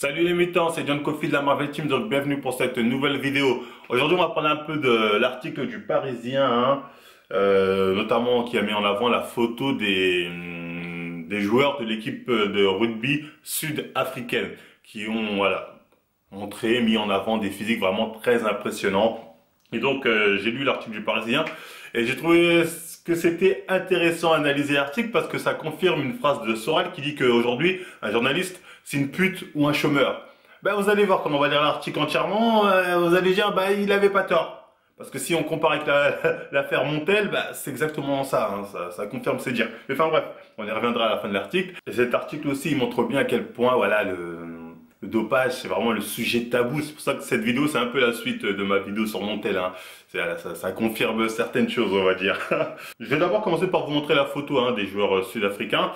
Salut les mutants, c'est John Coffey de la Marvel Team, donc bienvenue pour cette nouvelle vidéo. Aujourd'hui on va parler un peu de l'article du Parisien, notamment qui a mis en avant la photo des joueurs de l'équipe de rugby sud-africaine qui ont mis en avant des physiques vraiment très impressionnants. Et donc j'ai lu l'article du Parisien et j'ai trouvé que c'était intéressant à analyser l'article parce que ça confirme une phrase de Soral qui dit qu'aujourd'hui un journaliste c'est une pute ou un chômeur. Ben vous allez voir quand on va lire l'article entièrement, vous allez dire il avait pas tort. Parce que si on compare avec l'affaire Montel, c'est exactement ça, ça confirme ses dires. Mais enfin bref, on y reviendra à la fin de l'article. Et cet article aussi, il montre bien à quel point le dopage, c'est vraiment le sujet tabou. C'est pour ça que cette vidéo, c'est un peu la suite de ma vidéo sur Montel. Ça confirme certaines choses, on va dire. Je vais d'abord commencer par vous montrer la photo des joueurs sud-africains.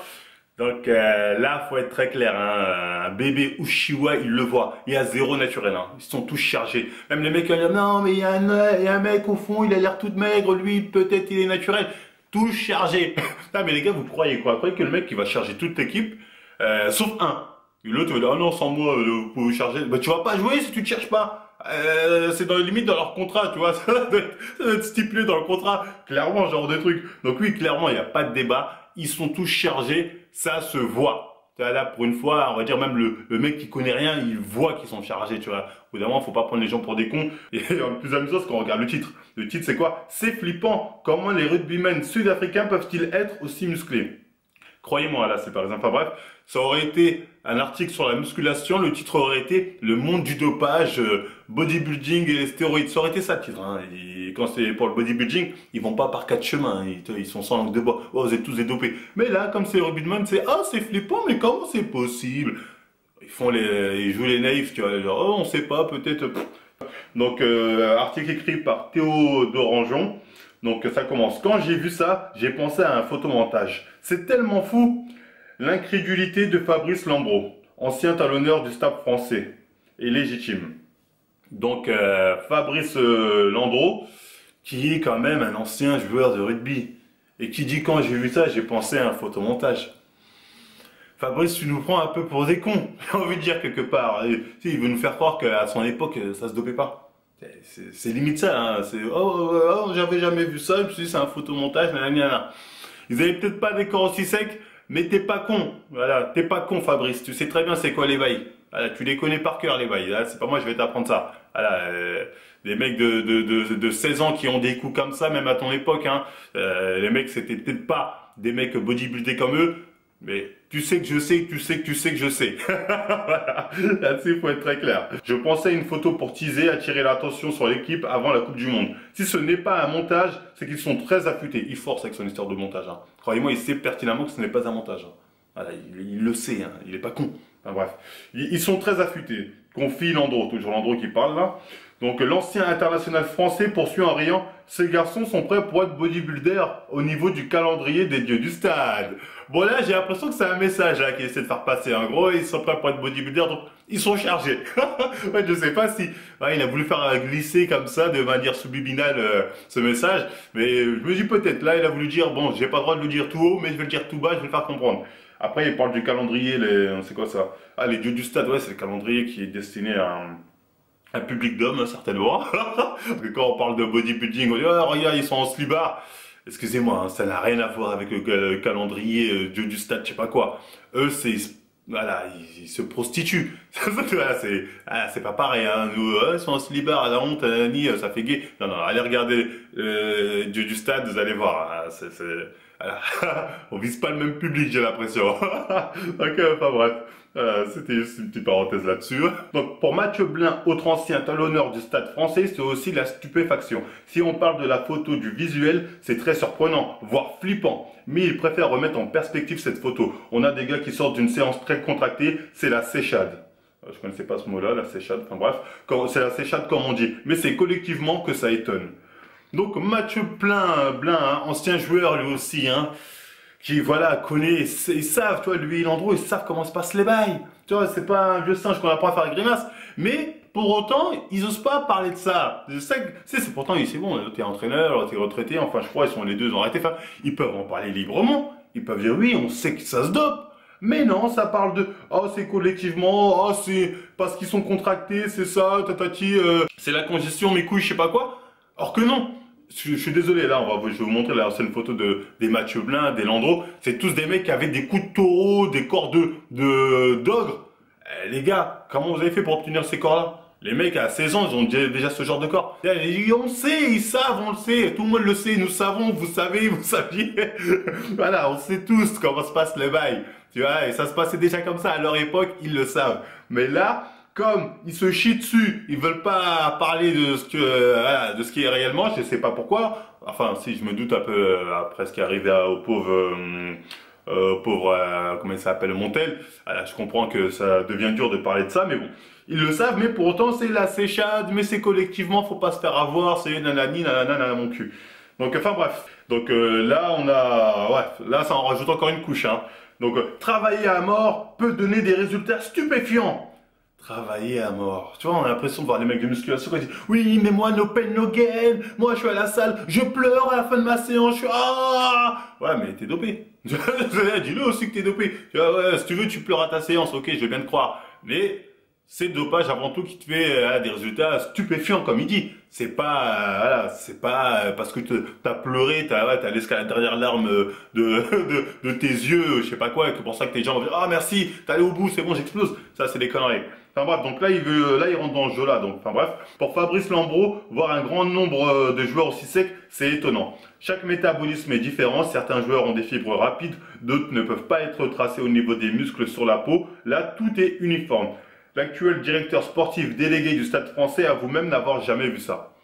Donc là, faut être très clair, un bébé Ushiwa, il le voit, il y a zéro naturel, ils sont tous chargés. Même les mecs qui disent non mais il y a un mec au fond, il a l'air tout maigre, lui peut-être il est naturel, tous chargés. Non mais les gars, vous croyez quoi? Vous croyez que le mec qui va charger toute l'équipe, sauf un, et l'autre va dire ah non sans moi, vous pouvez charger, tu vas pas jouer si tu te cherches pas. C'est dans les limites dans leur contrat, tu vois, ça doit être stipulé dans le contrat, clairement, genre de truc. Donc oui, clairement, il n'y a pas de débat. Ils sont tous chargés, ça se voit. Tu vois, là, pour une fois, on va dire même le mec qui connaît rien, il voit qu'ils sont chargés, tu vois. Au bout d'un moment, faut pas prendre les gens pour des cons. Et le plus amusant, c'est qu'on regarde le titre. Le titre, c'est quoi? C'est flippant. Comment les rugbymen sud-africains peuvent-ils être aussi musclés? Croyez-moi, là, c'est par exemple, bref, ça aurait été un article sur la musculation, le titre aurait été le monde du dopage, bodybuilding et les stéroïdes. Ça aurait été ça le titre. Et quand c'est pour le bodybuilding, ils vont pas par quatre chemins, ils sont sans langue de bois. Oh, vous êtes tous des dopés. Mais là, comme c'est le rugbyman, c'est c'est flippant, mais comment c'est possible? Ils jouent les naïfs, tu vois, genre on sait pas, peut-être. Donc article écrit par Théo Dorangeon. Donc ça commence. Quand j'ai vu ça, j'ai pensé à un photomontage. C'est tellement fou. L'incrédulité de Fabrice Lambro, ancien talonneur du Stade français, est légitime. Donc Fabrice Lambro, qui est quand même un ancien joueur de rugby, et qui dit quand j'ai vu ça, j'ai pensé à un photomontage. Fabrice, tu nous prends un peu pour des cons, j'ai envie de dire quelque part. Il veut nous faire croire qu'à son époque, ça se dopait pas. C'est limite ça, c'est j'avais jamais vu ça, je me suis dit c'est un photomontage, nanana. Ils avaient peut-être pas des corps aussi secs, mais t'es pas con, voilà, t'es pas con Fabrice, tu sais très bien c'est quoi les bails, voilà, tu les connais par cœur les bails, là, c'est pas moi je vais t'apprendre ça, voilà, des mecs de 16 ans qui ont des coups comme ça, même à ton époque, les mecs c'était peut-être pas des mecs bodybuildés comme eux, mais tu sais que je sais, tu sais que tu sais que je sais. Voilà. Là-dessus, il faut être très clair. Je pensais à une photo pour teaser, attirer l'attention sur l'équipe avant la Coupe du Monde. Si ce n'est pas un montage, c'est qu'ils sont très affûtés. Il force avec son histoire de montage. Croyez-moi, il sait pertinemment que ce n'est pas un montage. Voilà, il le sait, il est pas con. Enfin bref, ils sont très affûtés. Confie Landreau, toujours Landreau qui parle là. Donc l'ancien international français poursuit en riant « Ces garçons sont prêts pour être bodybuilders au niveau du calendrier des dieux du stade ». Bon là j'ai l'impression que c'est un message qu'il essaie de faire passer. En gros ils sont prêts pour être bodybuilders, donc ils sont chargés. Ouais, je sais pas si il a voulu faire glisser comme ça de manière subliminale ce message. Mais je me dis peut-être là il a voulu dire bon j'ai pas le droit de le dire tout haut mais je vais le dire tout bas, je vais le faire comprendre. Après il parle du calendrier, c'est quoi ça? Ah les dieux du stade, ouais c'est le calendrier qui est destiné à un public d'hommes, certainement. Parce que quand on parle de bodybuilding, on dit oh, regarde, ils sont en slibard. Excusez-moi, ça n'a rien à voir avec le calendrier Dieu du stade, je sais pas quoi. Eux, ils se prostituent. C'est pas pareil, Nous, ils sont en slibard, à la honte, ça fait gay. Non, allez regarder Dieu du stade, vous allez voir. Voilà. On vise pas le même public, j'ai l'impression. Donc, enfin bref. C'était juste une petite parenthèse là-dessus. Donc pour Mathieu Blin, autre ancien talonneur du Stade français, c'est aussi la stupéfaction. Si on parle de la photo du visuel, c'est très surprenant, voire flippant. Mais il préfère remettre en perspective cette photo. On a des gars qui sortent d'une séance très contractée, c'est la séchade. Je connaissais pas ce mot-là, la séchade, enfin bref. C'est la séchade comme on dit. Mais c'est collectivement que ça étonne. Donc Mathieu Blin, ancien joueur lui aussi, qui connaît, ils savent, tu vois, lui et Landreau, ils savent comment se passent les bails. Tu vois, c'est pas un vieux singe qu'on apprend à faire les grimaces. Mais pour autant, ils osent pas parler de ça. Je sais que, c'est pourtant, c'est bon, t'es entraîneur, t'es retraité, enfin je crois, ils sont les deux ont arrêté. Enfin, ils peuvent en parler librement. Ils peuvent dire oui, on sait que ça se dope. Mais non, ça parle de oh c'est collectivement, oh c'est parce qu'ils sont contractés, c'est ça, tatati, c'est la congestion, mes couilles, je sais pas quoi. Or que non. Je suis désolé, là, je vais vous montrer l'ancienne photo des Mathieu Blin, des Landreau. C'est tous des mecs qui avaient des coups de taureau, des corps d'ogre. Les gars, comment vous avez fait pour obtenir ces corps-là? Les mecs à 16 ans, ils ont déjà ce genre de corps. On sait, ils savent, on le sait, tout le monde le sait, nous savons, vous savez, vous saviez. Voilà, on sait tous comment se passe le bail. Tu vois, et ça se passait déjà comme ça à leur époque, ils le savent. Mais là, comme ils se chient dessus, ils veulent pas parler de de ce qui est réellement, je sais pas pourquoi. Enfin, si je me doute un peu après ce qui est arrivé au pauvre, comment il s'appelle, Montel. Alors, je comprends que ça devient dur de parler de ça, mais bon. Ils le savent, mais pour autant, c'est la séchade, mais c'est collectivement, faut pas se faire avoir, c'est nanani, nanana, mon cul. Donc, enfin bref. Donc là, là, ça en rajoute encore une couche, hein. Donc, travailler à mort peut donner des résultats stupéfiants. Travailler à mort. Tu vois, on a l'impression de voir les mecs de musculation qui disent oui, mais moi, no pain, no gain. Moi, je suis à la salle, je pleure à la fin de ma séance, je suis ah. Ouais, mais t'es dopé. Dis-le aussi que t'es dopé. Tu vois, ouais, si tu veux, tu pleures à ta séance, ok, je veux bien te croire. Mais c'est le dopage avant tout qui te fait des résultats stupéfiants, comme il dit. C'est pas, voilà, c'est pas parce que t'as pleuré, t'as laissé la dernière larme de tes yeux, je sais pas quoi, et que pour ça que tes gens vont dire ah merci, t'es allé au bout, c'est bon, j'explose. Ça, c'est des conneries. Enfin bref, donc là, il rentre dans ce jeu-là. Donc, enfin bref, pour Fabrice Lambro, voir un grand nombre de joueurs aussi secs, c'est étonnant. Chaque métabolisme est différent. Certains joueurs ont des fibres rapides, d'autres ne peuvent pas être tracés au niveau des muscles sur la peau. Là, tout est uniforme. L'actuel directeur sportif délégué du Stade Français avoue même n'avoir jamais vu ça.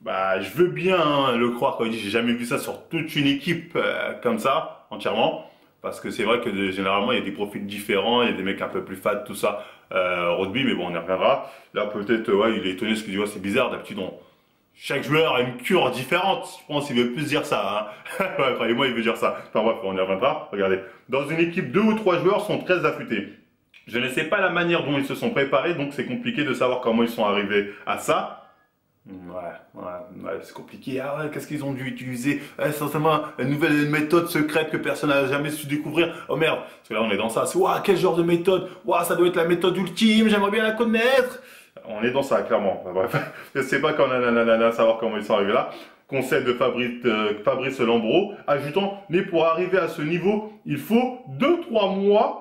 Bah, je veux bien le croire quand il dit j'ai jamais vu ça sur toute une équipe comme ça, entièrement. Parce que c'est vrai que généralement il y a des profils différents, il y a des mecs un peu plus fat, tout ça, rugby, mais bon on y reviendra. Là peut-être, ouais, il est étonné parce qu'il dit ouais, c'est bizarre, d'habitude chaque joueur a une cure différente, je pense qu'il veut plus dire ça. Hein. Ouais, croyez-moi, il veut dire ça. Enfin bref, on y reviendra. Regardez, dans une équipe, 2 ou 3 joueurs sont très affûtés. Je ne sais pas la manière dont ils se sont préparés, donc c'est compliqué de savoir comment ils sont arrivés à ça. Ouais, c'est compliqué. Ah ouais, qu'est-ce qu'ils ont dû utiliser? Certainement une nouvelle méthode secrète que personne n'a jamais su découvrir. Oh merde, parce que là on est dans ça. Ouah, quel genre de méthode? Ouah, ça doit être la méthode ultime, j'aimerais bien la connaître. On est dans ça, clairement. Enfin, bref, je sais pas quand savoir comment ils sont arrivés là. Conseil de Fabrice Lambro, ajoutant, mais pour arriver à ce niveau, il faut 2-3 mois.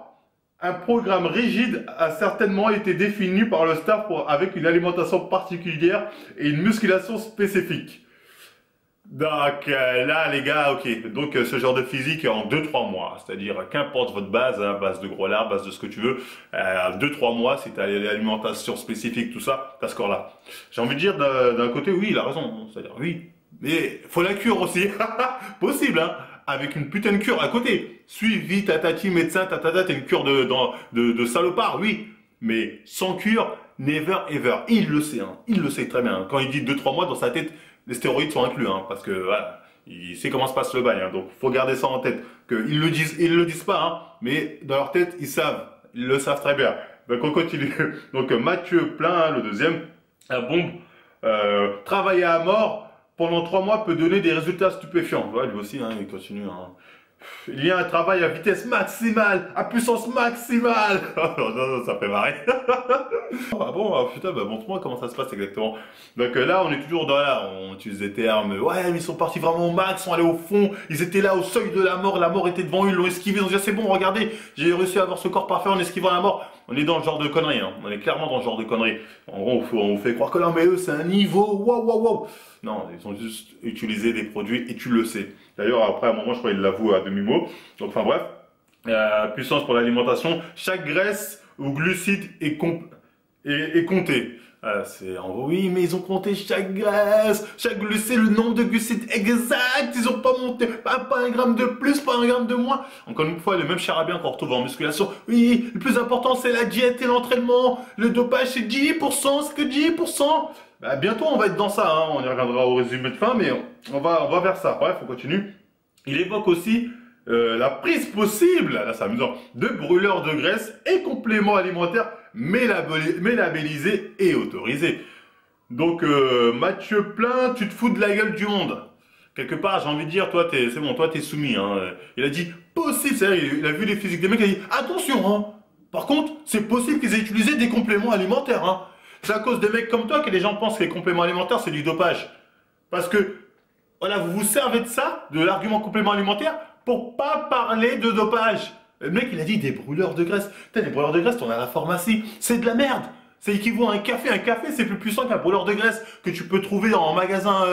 Un programme rigide a certainement été défini par le staff avec une alimentation particulière et une musculation spécifique. Donc là les gars, ok, donc ce genre de physique en 2-3 mois, c'est-à-dire qu'importe votre base, hein, base de gros lard, base de ce que tu veux, 2-3 mois, si tu as l'alimentation spécifique, tout ça, t'as ce corps-là. J'ai envie de dire d'un côté, oui, il a raison, c'est-à-dire oui, mais faut la cure aussi, possible, hein. Avec une putain de cure à côté. Suivi, tatati, médecin, tatata, t'as une cure de salopard, oui. Mais sans cure, never ever. Il le sait, hein. Il le sait très bien. Quand il dit 2-3 mois, dans sa tête, les stéroïdes sont inclus, hein. Parce que, voilà, il sait comment se passe le bail, hein. Donc, faut garder ça en tête. Ils le disent pas, hein. Mais dans leur tête, ils savent. Ils le savent très bien. Donc, on continue. Donc, Mathieu Plein, hein, le deuxième, la bombe. Travailler à mort pendant 3 mois peut donner des résultats stupéfiants. Ouais, lui aussi, hein, il continue. Hein. Il y a un travail à vitesse maximale, à puissance maximale. Non, ça fait marrer. Ah bon, ah, putain, bah montre-moi comment ça se passe exactement. Donc là, on est toujours dans là, on utilise des termes. Ouais, mais ils sont partis vraiment au max, ils sont allés au fond. Ils étaient là au seuil de la mort était devant eux, ils l'ont esquivé. Ils ont dit c'est bon, regardez, j'ai réussi à avoir ce corps parfait en esquivant la mort. On est dans le genre de conneries, hein. On est clairement dans le genre de conneries. En gros, on fait croire que non, mais eux, c'est un niveau, waouh. Non, ils ont juste utilisé des produits et tu le sais. D'ailleurs, après, à un moment, je crois qu'il l'avoue à demi-mot. Donc, enfin bref, puissance pour l'alimentation. Chaque graisse ou glucide est compté. Oui, mais ils ont compté chaque graisse, chaque glucide, le nombre de glucides exact. Ils ont pas monté, pas 1 gramme de plus, pas 1 gramme de moins. Encore une fois, le même charabia qu'on retrouve en musculation. Oui, le plus important, c'est la diète et l'entraînement. Le dopage, c'est 10%, c'est que 10%. Bah, bientôt, on va être dans ça, hein. On y reviendra au résumé de fin, mais on va vers ça. Bref, on continue. Il évoque aussi la prise possible, là c'est amusant, de brûleurs de graisse et compléments alimentaires mais labellisés et autorisés. Donc Mathieu Plein, tu te fous de la gueule du monde. Quelque part, j'ai envie de dire, toi, c'est bon, toi, t'es soumis. Hein. Il a dit possible, c'est-à-dire il a vu les physiques des mecs, il a dit attention, hein. Par contre, c'est possible qu'ils aient utilisé des compléments alimentaires, hein. C'est à cause des mecs comme toi que les gens pensent que les compléments alimentaires c'est du dopage. Parce que, voilà, vous vous servez de ça, de l'argument complément alimentaire, pour pas parler de dopage. Le mec il a dit des brûleurs de graisse. Putain, les brûleurs de graisse, t'en as à la pharmacie, c'est de la merde. C'est équivaut à un café. Un café, c'est plus puissant qu'un brûleur de graisse que tu peux trouver en magasin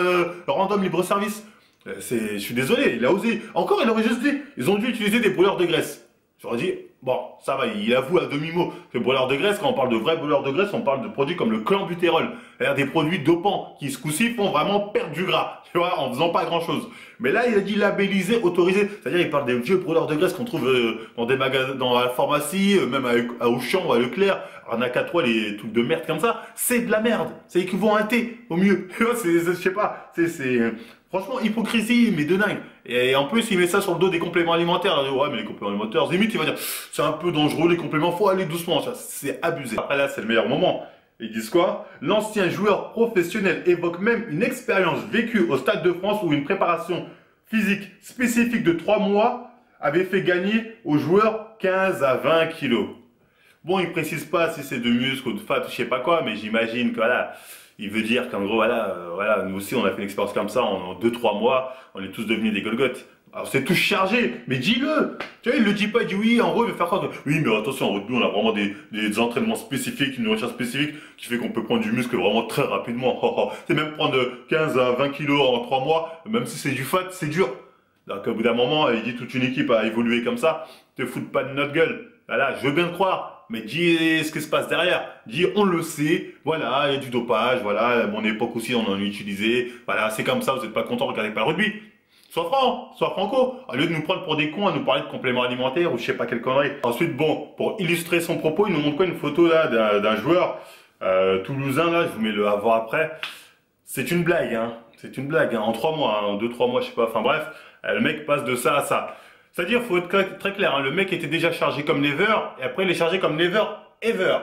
random libre-service. Je suis désolé, il a osé. Encore, il aurait juste dit, ils ont dû utiliser des brûleurs de graisse. J'aurais dit, bon, ça va, il avoue à demi-mot que brûleurs de graisse, quand on parle de vrais brûleurs de graisse, on parle de produits comme le clenbutérol. C'est-à-dire des produits dopants qui, ce coup-ci, font vraiment perdre du gras, tu vois, en faisant pas grand-chose. Mais là, il a dit labellisé, autorisé. C'est-à-dire, il parle des vieux brûleurs de graisse qu'on trouve dans des magasins, dans la pharmacie, même à Auchan ou à Leclerc, Arnaque à 3, les trucs de merde comme ça. C'est de la merde. C'est équivalent à un thé, au mieux. Tu vois, je sais pas, franchement, hypocrisie, mais de dingue. Et en plus, il met ça sur le dos des compléments alimentaires. Il dit, ouais, mais les compléments alimentaires, limite, il va dire, c'est un peu dangereux, les compléments, faut aller doucement. C'est abusé. Après là, c'est le meilleur moment. Ils disent quoi? L'ancien joueur professionnel évoque même une expérience vécue au Stade de France où une préparation physique spécifique de 3 mois avait fait gagner aux joueurs 15 à 20 kilos. Bon, il précise pas si c'est de muscle ou de fat ou je sais pas quoi, mais j'imagine que voilà, il veut dire qu'en gros, voilà, nous aussi on a fait une expérience comme ça en 2-3 mois, on est tous devenus des Golgoth. Alors c'est tout chargé, mais dis-le. Tu vois, il le dit pas, il dit oui, en gros, il veut faire quoi? Oui, mais attention, en rugby, on a vraiment des entraînements spécifiques, une recherche spécifique qui fait qu'on peut prendre du muscle vraiment très rapidement. C'est même prendre 15 à 20 kilos en 3 mois, même si c'est du fat, c'est dur. Donc au bout d'un moment, il dit toute une équipe a évolué comme ça, te foutent pas de notre gueule. Voilà, je veux bien te croire, mais dis ce qui se passe derrière. Dis, on le sait, voilà, il y a du dopage, voilà, à mon époque aussi, on en a utilisé, voilà, c'est comme ça, vous n'êtes pas content, regardez pas le rugby. Sois franc, sois franco. Au lieu de nous prendre pour des cons à nous parler de compléments alimentaires ou je sais pas quelle connerie. Ensuite, bon, pour illustrer son propos, il nous montre quoi? Une photo là d'un joueur toulousain là, je vous mets le avant après. C'est une blague, hein. C'est une blague, hein. En 3 mois, hein, en 2-3 mois, je sais pas, enfin bref, le mec passe de ça à ça. C'est-à-dire, faut être très clair, hein, le mec était déjà chargé comme never, et après il est chargé comme never ever.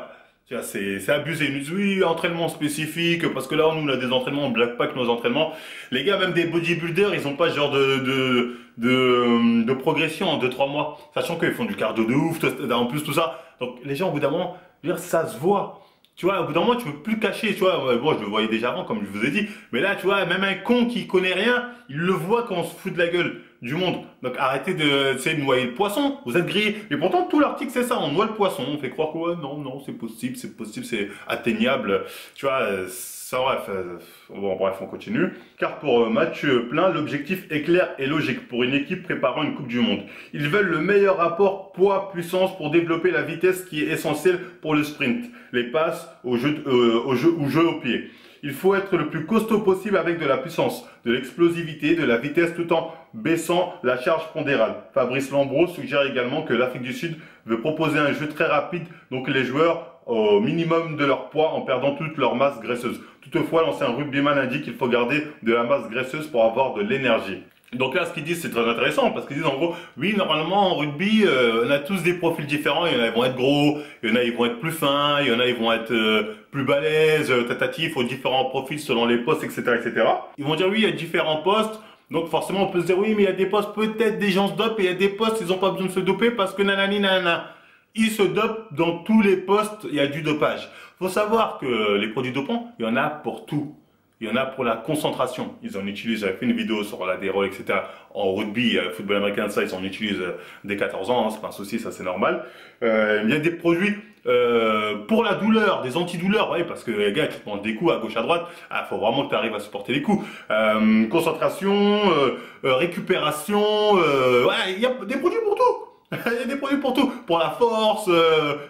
C'est abusé. Ils nous disent oui, entraînement spécifique, parce que là, nous, on a des entraînements, on blague pas que nos entraînements. Les gars, même des bodybuilders, ils ont pas ce genre de progression en 2-3 mois. Sachant qu'ils font du cardio de ouf, en plus tout ça. Donc, les gens, au bout d'un moment, je veux dire, ça se voit. Tu vois, au bout d'un moment, tu peux plus cacher, tu vois. Bon, je le voyais déjà avant, comme je vous ai dit. Mais là, tu vois, même un con qui connaît rien, il le voit quand on se fout de la gueule du monde. Donc, arrêtez de noyer le poisson. Vous êtes grillés. Et pourtant, tout l'article, c'est ça. On noie le poisson. On fait croire que, ouais, non, c'est possible, c'est atteignable. Tu vois, ça, bref. Bon, bref, on continue. Car pour Mathieu Plein, l'objectif est clair et logique pour une équipe préparant une Coupe du Monde. Ils veulent le meilleur rapport poids-puissance pour développer la vitesse qui est essentielle pour le sprint, les passes, au jeu au pied. Il faut être le plus costaud possible avec de la puissance, de l'explosivité, de la vitesse tout en baissant la charge pondérale. Fabrice Lambros suggère également que l'Afrique du Sud veut proposer un jeu très rapide, donc les joueurs au minimum de leur poids en perdant toute leur masse graisseuse. Toutefois, l'ancien rugbyman indique qu'il faut garder de la masse graisseuse pour avoir de l'énergie. Donc là, ce qu'ils disent, c'est très intéressant, parce qu'ils disent en gros, oui, normalement, en rugby, on a tous des profils différents, il y en a, ils vont être gros, il y en a, ils vont être plus fins, il y en a, ils vont être plus balèzes, tatatifs, aux différents profils selon les postes, etc., etc. Ils vont dire, oui, il y a différents postes, donc forcément, on peut se dire, oui, mais il y a des postes, peut-être des gens se dopent, et il y a des postes, ils n'ont pas besoin de se doper, parce que nanani, nanana. Ils se dopent dans tous les postes, il y a du dopage. Faut savoir que les produits dopants, il y en a pour tout. Il y en a pour la concentration. Ils en utilisent, j'avais fait une vidéo sur l'adérol, etc. En rugby, football américain, ça, ils en utilisent dès 14 ans, hein, c'est pas un souci, ça c'est normal. Il y a des produits pour la douleur, des antidouleurs, ouais, parce que les gars, tu te prends des coups à gauche, à droite, faut vraiment que tu arrives à supporter les coups. Concentration, récupération, ouais, il y a des produits pour tout. Il y a des produits pour tout, pour la force,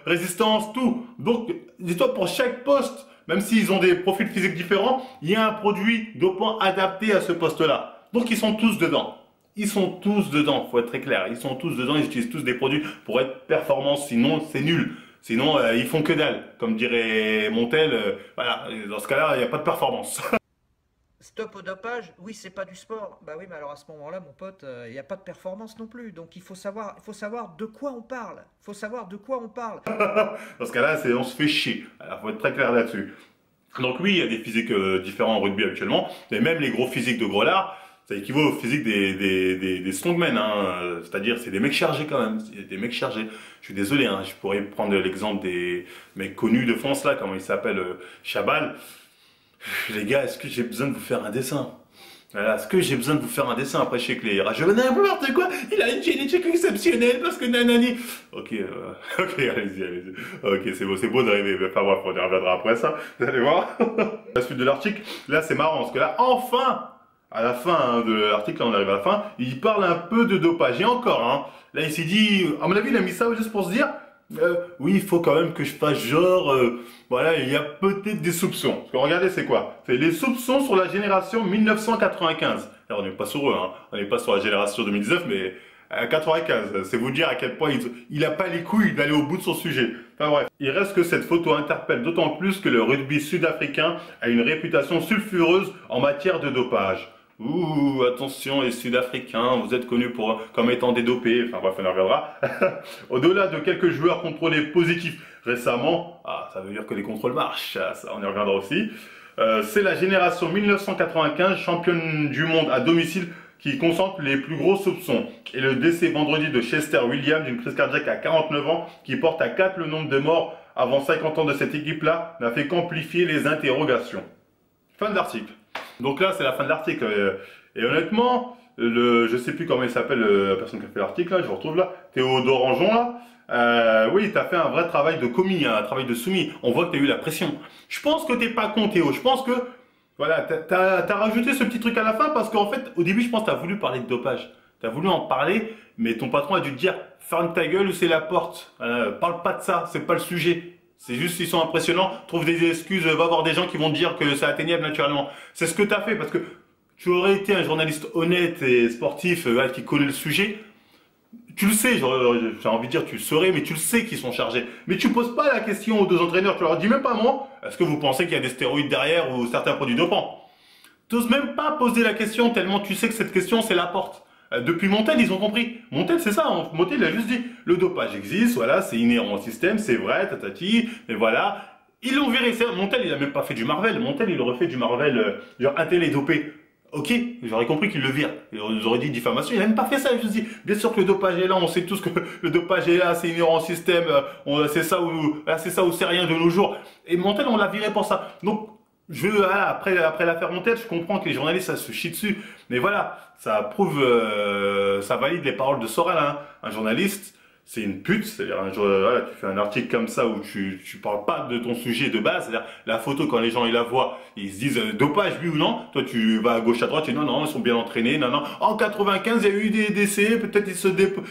résistance, tout. Donc, dis-toi, pour chaque poste, même s'ils ont des profils physiques différents, il y a un produit dopant adapté à ce poste-là. Donc, ils sont tous dedans. Ils sont tous dedans, faut être très clair. Ils sont tous dedans, ils utilisent tous des produits pour être performants, sinon c'est nul. Sinon, ils font que dalle. Comme dirait Montel, voilà, dans ce cas-là, il n'y a pas de performance. Stop au dopage, oui, c'est pas du sport. Bah oui, mais alors à ce moment-là, mon pote, il n'y a pas de performance non plus. Donc il faut savoir de quoi on parle. Il faut savoir de quoi on parle. Dans ce cas-là, on se fait chier. Alors, faut être très clair là-dessus. Donc oui, il y a des physiques différents en rugby actuellement. Et même les gros physiques de gros lards, Ça équivaut au physique des strongmen, hein. C'est-à-dire, c'est des mecs chargés quand même. Des mecs chargés. Je suis désolé, hein. Je pourrais prendre l'exemple des mecs connus de France, là, comment il s'appelle, Chabal. Les gars, est-ce que j'ai besoin de vous faire un dessin? Voilà, est-ce que j'ai besoin de vous faire un dessin? Après, je sais que les rageux, n'importe quoi, il a une génétique exceptionnelle parce que nanani. Ok, ok, allez-y. Ok, c'est beau d'arriver. Enfin bref, on y reviendra après ça. Vous allez voir. La suite de l'article, là, c'est marrant parce que là, enfin, à la fin hein, de l'article, là, on arrive à la fin, il parle un peu de dopage. Et encore, hein, là, il s'est dit, à mon avis, il a mis ça juste pour se dire, oui, il faut quand même que je fasse genre, voilà, il y a peut-être des soupçons. Parce que regardez, c'est quoi? C'est les soupçons sur la génération 1995. Alors, on n'est pas sur eux, hein. On n'est pas sur la génération 2019, mais 95. C'est vous dire à quel point il a pas les couilles d'aller au bout de son sujet. Enfin bref. Il reste que cette photo interpelle d'autant plus que le rugby sud-africain a une réputation sulfureuse en matière de dopage. Ouh, attention les Sud-Africains, vous êtes connus comme étant des dopés, enfin bref, on en reviendra. Au-delà de quelques joueurs contrôlés positifs récemment, ça veut dire que les contrôles marchent, ça, on y reviendra aussi. C'est la génération 1995, championne du monde à domicile, qui concentre les plus gros soupçons. Et le décès vendredi de Chester Williams d'une crise cardiaque à 49 ans, qui porte à 4 le nombre de morts avant 50 ans de cette équipe-là, n'a fait qu'amplifier les interrogations. Fin de l'article. Donc là, c'est la fin de l'article. Et honnêtement, je sais plus comment il s'appelle, la personne qui a fait l'article, là, je vous retrouve là, Théodore Anjon, là. Oui, tu as fait un vrai travail de commis, hein, un travail de soumis. On voit que tu as eu la pression. Je pense que t'es pas con, Théo. Je pense que, voilà, t'as rajouté ce petit truc à la fin parce qu'en fait, au début, je pense que tu as voulu parler de dopage. Tu as voulu en parler, mais ton patron a dû te dire, ferme ta gueule ou c'est la porte. Parle pas de ça, c'est pas le sujet. C'est juste s'ils sont impressionnants, trouve des excuses, va voir des gens qui vont te dire que c'est atteignable naturellement. C'est ce que tu as fait parce que tu aurais été un journaliste honnête et sportif qui connaît le sujet. Tu le sais, j'ai envie de dire tu le saurais, mais tu le sais qu'ils sont chargés. Mais tu poses pas la question aux deux entraîneurs, tu leur dis même pas moi, est-ce que vous pensez qu'il y a des stéroïdes derrière ou certains produits dopants? Tu n'oses même pas poser la question tellement tu sais que cette question c'est la porte. Depuis Montel, ils ont compris. Montel, c'est ça. Hein. Montel, il a juste dit, le dopage existe, voilà, c'est inhérent au système, c'est vrai, tatati, mais voilà. Ils l'ont viré. Montel, il a même pas fait du Marvel. Montel, il aurait fait du Marvel, genre, un tel est dopé. Ok, j'aurais compris qu'il le vire. Ils auraient dit diffamation, il a même pas fait ça. Je dis, bien sûr que le dopage est là, on sait tous que le dopage est là, c'est inhérent au système, c'est ça ou c'est rien de nos jours. Et Montel, on l'a viré pour ça. Donc, après l'affaire Montel, je comprends que les journalistes, ça se chie dessus. Mais voilà, ça prouve, ça valide les paroles de Sorel, hein. Un journaliste, c'est une pute. C'est-à-dire, voilà, tu fais un article comme ça où tu parles pas de ton sujet de base. C'est-à-dire, la photo, quand les gens ils la voient, ils se disent dopage, oui ou non. Toi, tu vas à gauche, à droite, tu dis non, ils sont bien entraînés, non. En 95, il y a eu des décès, peut-être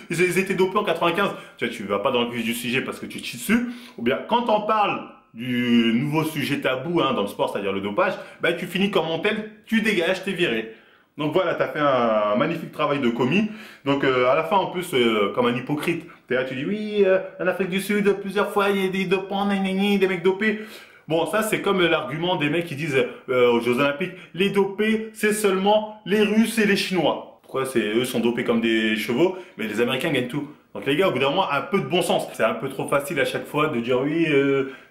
ils étaient dopés en 95. Tu vas pas dans le vif du sujet parce que tu te chies dessus. Ou bien, quand on parle du nouveau sujet tabou dans le sport, c'est-à-dire le dopage, bah, tu finis comme Montel, tu dégages, t'es viré. Donc voilà, tu as fait un magnifique travail de commis. Donc à la fin, en plus, comme un hypocrite, là, tu dis oui, en Afrique du Sud, plusieurs fois, il y a des dopants, des mecs dopés. Bon, ça, c'est comme l'argument des mecs qui disent aux Jeux Olympiques, les dopés, c'est seulement les Russes et les Chinois. Pourquoi eux sont dopés comme des chevaux, mais les Américains gagnent tout. Donc les gars, au bout d'un moment, un peu de bon sens. C'est un peu trop facile à chaque fois de dire oui,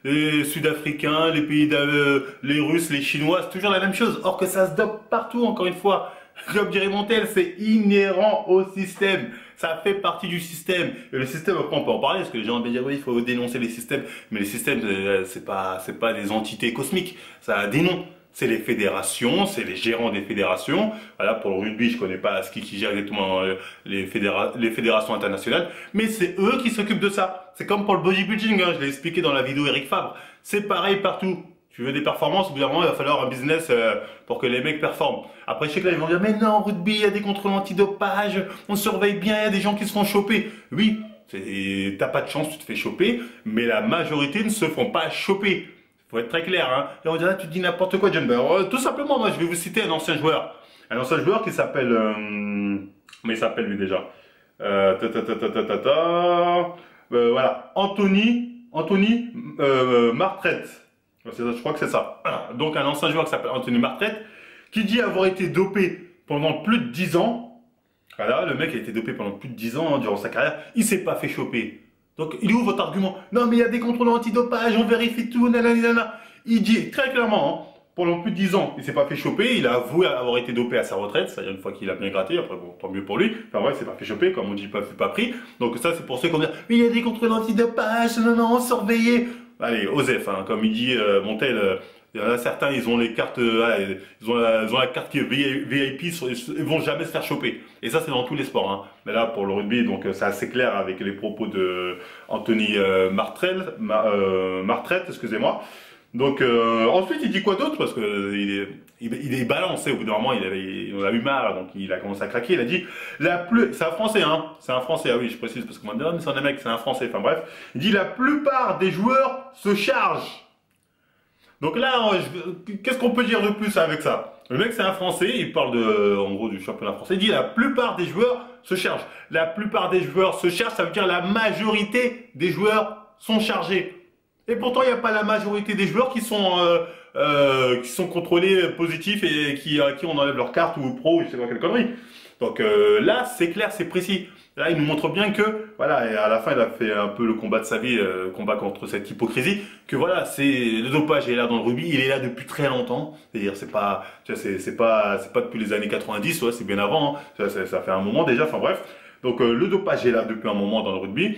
les Sud-Africains, les Russes, les Chinois, c'est toujours la même chose. Or que ça se dope partout, encore une fois. Comme dirait Montel, c'est inhérent au système. Ça fait partie du système. Et le système, après, on peut en parler, parce que les gens vont dire oui, il faut dénoncer les systèmes. Mais les systèmes, c'est pas des entités cosmiques. Ça a des noms. C'est les fédérations, c'est les gérants des fédérations. Voilà, pour le rugby, je connais pas ce qui gère exactement les fédérations internationales, mais c'est eux qui s'occupent de ça. C'est comme pour le bodybuilding, je l'ai expliqué dans la vidéo Eric Fabre. C'est pareil partout. Tu veux des performances, au bout d'un moment, il va falloir un business pour que les mecs performent. Après, je sais que là, ils vont dire, mais non, rugby, il y a des contrôles antidopage, on surveille bien, il y a des gens qui se font choper. Oui, t'as pas de chance, tu te fais choper, mais la majorité ne se font pas choper. Faut être très clair, hein. Et on dirait, tu dis n'importe quoi, John. Tout simplement, moi, je vais vous citer un ancien joueur. Un ancien joueur qui s'appelle, comment il s'appelle lui déjà? Voilà, Anthony Martrette. Je crois que c'est ça. Donc, un ancien joueur qui s'appelle Anthony Martrette, qui dit avoir été dopé pendant plus de 10 ans. Voilà, le mec a été dopé pendant plus de 10 ans durant sa carrière. Il s'est pas fait choper. Donc, il est où votre argument? Non, mais il y a des contrôles antidopage, on vérifie tout, nanana. Il dit très clairement, pendant plus de 10 ans, il s'est pas fait choper, il a avoué avoir été dopé à sa retraite, c'est-à-dire une fois qu'il a bien gratté, après bon, tant mieux pour lui, enfin ouais, il s'est pas fait choper, comme on dit, pas pris, donc ça c'est pour ceux qui vont dire, mais il y a des contrôles antidopage, non, surveillés. Allez, Osef, hein, comme il dit Montel, il y en a certains, ils ont les cartes, ils ont la carte qui est VIP, ils vont jamais se faire choper. Et ça, c'est dans tous les sports. Hein. Mais là, pour le rugby, donc c'est assez clair avec les propos de Anthony Martret, excusez-moi. Donc ensuite, il dit quoi d'autre parce que il est balancé. Au bout d'un moment, il en a eu marre, donc il a commencé à craquer. Il a dit c'est un Français, hein. C'est un Français. Ah oui, je précise parce qu'on m'a dit mais c'est un mec, c'est un Français. Enfin bref, il dit la plupart des joueurs se chargent. Donc là, qu'est-ce qu'on peut dire de plus avec ça? Le mec, c'est un Français, il parle en gros, du championnat français. Il dit la plupart des joueurs se chargent. La plupart des joueurs se chargent, ça veut dire la majorité des joueurs sont chargés. Et pourtant, il n'y a pas la majorité des joueurs qui sont contrôlés positifs et à qui on enlève leur carte ou pro, je sais pas quelle connerie. Donc là, c'est clair, c'est précis. Là, il nous montre bien que, voilà, et à la fin, il a fait un peu le combat de sa vie, combat contre cette hypocrisie, que voilà, le dopage est là dans le rugby, il est là depuis très longtemps. C'est-à-dire, c'est pas depuis les années 90, ouais, c'est bien avant, hein. Ça fait un moment déjà, enfin bref. Donc, le dopage est là depuis un moment dans le rugby.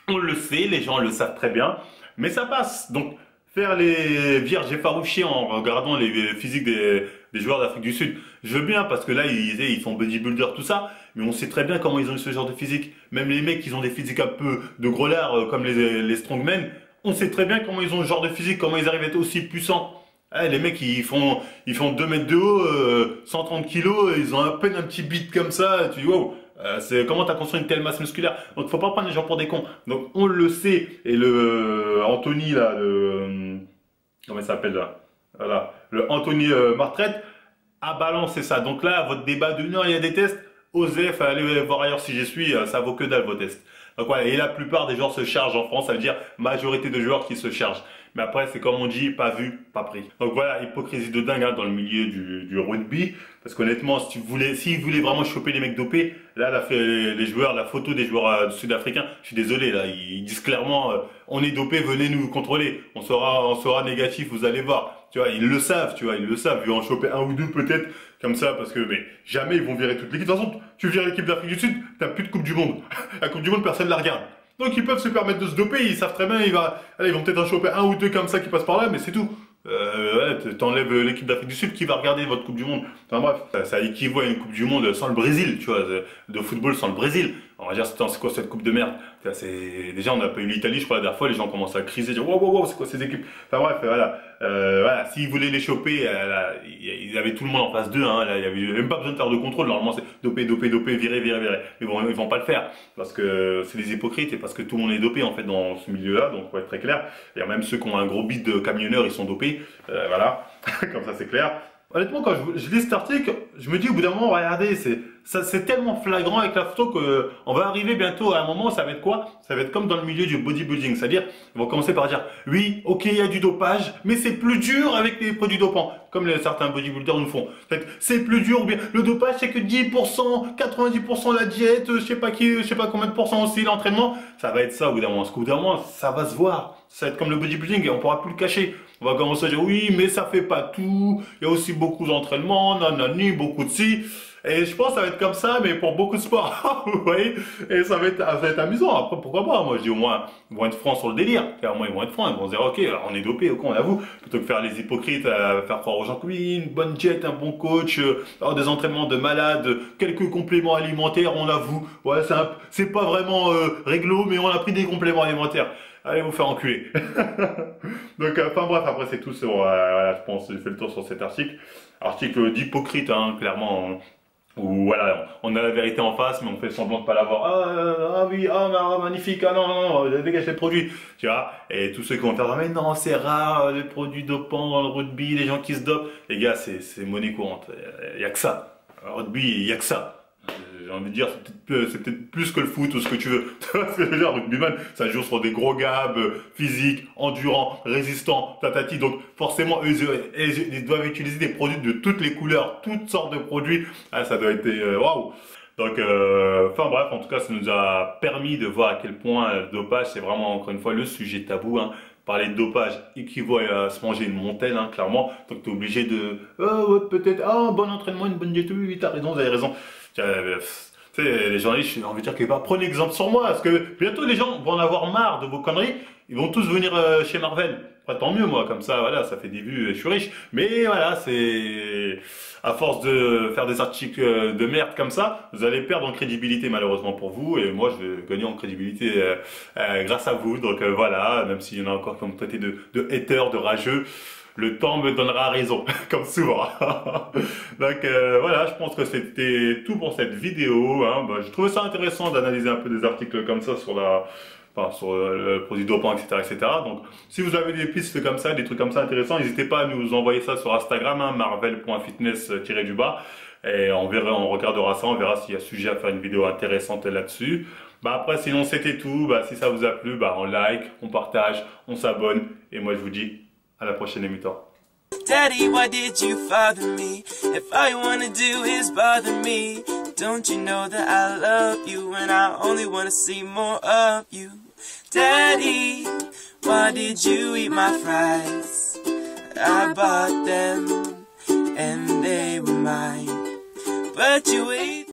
On le sait, les gens le savent très bien, mais ça passe. Donc, faire les vierges effarouchées en regardant les physiques des joueurs d'Afrique du Sud, je veux bien parce que là ils sont bodybuilder tout ça, mais on sait très bien comment ils ont eu ce genre de physique. Même les mecs qui ont des physiques un peu de gros lards comme les strongmen, on sait très bien comment ils ont ce genre de physique, comment ils arrivent à être aussi puissants. Les mecs ils font 2 mètres de haut, 130 kilos, ils ont à peine un petit beat comme ça, tu dis wow. C'est comment tu as construit une telle masse musculaire. Donc faut pas prendre les gens pour des cons. Donc on le sait. Et le Anthony là, comment il s'appelle là, voilà, le Anthony Martret a balancé ça. Donc là, votre débat de non, il y a des tests. Osef, allez voir ailleurs si j'y suis, ça vaut que dalle vos tests. Donc voilà, et la plupart des joueurs se chargent en France, ça veut dire majorité de joueurs qui se chargent. Mais après, c'est comme on dit, pas vu, pas pris. Donc voilà, hypocrisie de dingue hein, dans le milieu du rugby. Parce qu'honnêtement, s'ils voulaient vraiment choper les mecs dopés, là, les joueurs, la photo des joueurs sud-africains, je suis désolé, là, ils disent clairement, on est dopé, venez nous contrôler. On sera négatif, vous allez voir. Tu vois, ils le savent, ils le savent. Ils vont en choper un ou deux peut-être, comme ça, parce que, mais jamais ils vont virer toute l'équipe. De toute façon, tu vires l'équipe d'Afrique du Sud, t'as plus de Coupe du Monde. La Coupe du Monde, personne ne la regarde. Donc ils peuvent se permettre de se doper, ils savent très bien, ils vont peut-être en choper un ou deux comme ça qui passent par là, mais c'est tout. T'enlèves l'équipe d'Afrique du Sud qui va regarder votre Coupe du Monde. Enfin bref, ça équivaut à une Coupe du Monde sans le Brésil, tu vois, de football sans le Brésil. On va dire, c'est quoi cette Coupe de merde? Déjà, on n'a pas eu l'Italie, je crois, la dernière fois, les gens commencent à criser, dire, wow, c'est quoi ces équipes? Enfin bref, voilà, s'ils voulaient les choper, il y avait tout le monde en face d'eux, hein, là, il y avait même pas besoin de faire de contrôle, normalement c'est doper, virer. Mais bon, ils vont pas le faire, parce que c'est des hypocrites et parce que tout le monde est dopé, en fait, dans ce milieu-là, donc, pour être très clair. Il y a même ceux qui ont un gros bit de camionneurs, ils sont dopés, voilà, comme ça c'est clair. Honnêtement, quand je lis cet article, je me dis au bout d'un moment, regardez, c'est tellement flagrant avec la photo que on va arriver bientôt à un moment, ça va être quoi? Ça va être comme dans le milieu du bodybuilding, c'est-à-dire, ils vont commencer par dire, oui, ok, il y a du dopage, mais c'est plus dur avec les produits dopants, comme certains bodybuilders nous font. C'est plus dur, ou bien le dopage c'est que 10%, 90% la diète, je sais pas combien de pourcents aussi l'entraînement. Ça va être ça au bout d'un moment. Parce qu'au bout d'un moment, ça va se voir. Ça va être comme le bodybuilding et on pourra plus le cacher. On va commencer à dire oui, mais ça fait pas tout. Il y a aussi beaucoup d'entraînement, nanani, beaucoup de ci. Et je pense que ça va être comme ça, mais pour beaucoup de sports, vous voyez. Et ça va être amusant. Après, pourquoi pas? Moi, je dis au moins, ils vont être francs sur le délire. Clairement, ils vont être francs. Ils vont se dire, ok, alors on est dopé, ok, on avoue. Plutôt que faire les hypocrites, faire croire aux gens que oui, une bonne diète, un bon coach, alors des entraînements de malades, quelques compléments alimentaires, on avoue. Ouais, c'est pas vraiment réglo, mais on a pris des compléments alimentaires. Allez vous faire enculer. Donc, enfin bref, après c'est tout sur, voilà, je pense, j'ai fait le tour sur cet article. Article d'hypocrite, hein, clairement. Où voilà, on a la vérité en face, mais on fait semblant de pas l'avoir. Ah oui, magnifique, ah non, dégage les produits, tu vois. Et tous ceux qui vont faire, mais non, c'est rare, les produits dopants dans le rugby, les gens qui se dopent. Les gars, c'est monnaie courante, il y a que ça. Le rugby, il y a que ça. J'ai envie de dire, c'est peut-être plus que le foot ou ce que tu veux. C'est genre, rugbyman, ça joue sur des gros gabs, physiques, endurants, résistants, tatati. Donc, forcément, ils doivent utiliser des produits de toutes les couleurs, toutes sortes de produits. Ah, ça doit être, waouh! Donc, enfin bref, en tout cas, ça nous a permis de voir à quel point le dopage, c'est vraiment, encore une fois, le sujet tabou, hein. parler de dopage équivaut à se manger une montagne, hein, clairement. Donc tu es obligé de, oh, ouais, peut-être, ah, un bon entraînement, une bonne diète, oui, t'as raison, vous avez raison. Tu sais, les journalistes, j'ai envie de dire que bah, prenez exemple sur moi, parce que bientôt les gens vont en avoir marre de vos conneries, ils vont tous venir chez Marvel. Après, tant mieux, moi, comme ça, voilà, ça fait des vues, et je suis riche. Mais voilà, c'est à force de faire des articles de merde comme ça, vous allez perdre en crédibilité malheureusement pour vous, et moi je vais gagner en crédibilité grâce à vous. Donc voilà, même s'il y en a encore qui vont me traiter de hater, de rageux, le temps me donnera raison, comme souvent. Donc voilà, je pense que c'était tout pour cette vidéo. Hein. Bah, je trouvais ça intéressant d'analyser un peu des articles comme ça sur sur le produit dopant, etc., etc. Donc, si vous avez des pistes comme ça, des trucs comme ça intéressants, n'hésitez pas à nous envoyer ça sur Instagram, hein, marvel.fitness-du-bas. Et on verra, on regardera ça, on verra s'il y a sujet à faire une vidéo intéressante là-dessus. Bah après, sinon c'était tout. Bah, si ça vous a plu, bah, on like, on partage, on s'abonne. Et moi, je vous dis à la prochaine émission. Daddy, why did you father me? If all you wanna do is bother me, don't you know that I love you and I only wanna see more of you? Daddy, why did you eat my fries? I bought them and they were mine, but you ate